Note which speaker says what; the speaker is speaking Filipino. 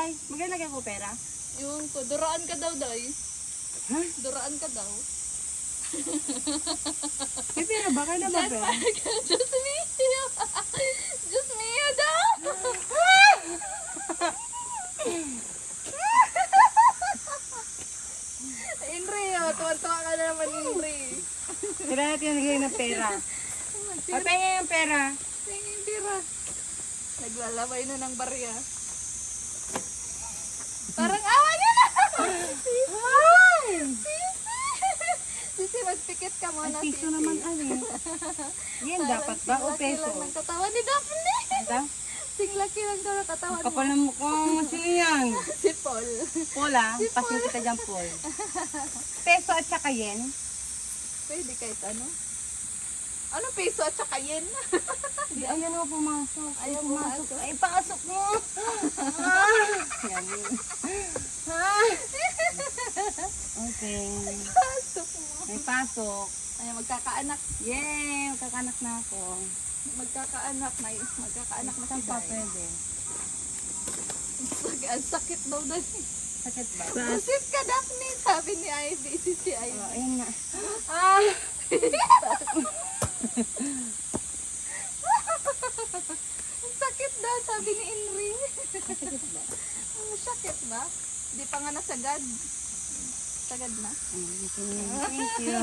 Speaker 1: day? Maglalagay ko pera?
Speaker 2: Yung ko, duraan ka daw, day.
Speaker 1: Ha?
Speaker 2: Duraan ka daw.
Speaker 1: May pera ba? Kaya na ba pera?
Speaker 2: Diyos mio. Diyos mio daw. Inri, oh. Tuwan-tuwa ka na naman, Inri.
Speaker 1: Kailangan natin yung nagay ng pera. Papaya yung pera.
Speaker 2: Tingin tira. Naglalabay na ng barya. Parang awa niya na! Sisi, magpikit ka muna,
Speaker 1: Ay, piso
Speaker 2: Sisi.
Speaker 1: naman alin. Yan dapat ba? O
Speaker 2: Singlaki
Speaker 1: peso?
Speaker 2: lang ng katawan ni Daphne.
Speaker 1: Ito?
Speaker 2: Singlaki lang daw ng katawan mo.
Speaker 1: Kapal ng mukhang siyang.
Speaker 2: Si Paul.
Speaker 1: Paul ah. Pasin kita dyan, Paul. Peso at saka yen.
Speaker 2: Pwede kahit ano. Ano peso at saka yen?
Speaker 1: Di, ayan o, pumasok.
Speaker 2: Ayaw
Speaker 1: pumasok.
Speaker 2: pumasok.
Speaker 1: Ay, pasok mo. Yan. Okay.
Speaker 2: Pasok mo.
Speaker 1: May pasok.
Speaker 2: Ay, magkakaanak.
Speaker 1: Yay! Magkakanak na ako.
Speaker 2: Magkakaanak na yun. Magkakaanak na si
Speaker 1: Saan pa
Speaker 2: Day.
Speaker 1: pwede?
Speaker 2: Ang sakit daw na.
Speaker 1: Sakit ba?
Speaker 2: Pusit ka, Daphne. Sabi ni Ivy. Si Ivy.
Speaker 1: Oh, ayun nga. Ah!
Speaker 2: Ang sakit daw, sabi ni Inri.
Speaker 1: Sakit ba?
Speaker 2: Ang sakit ba? Di pa nga nasagad. Sagad na.
Speaker 1: Thank you.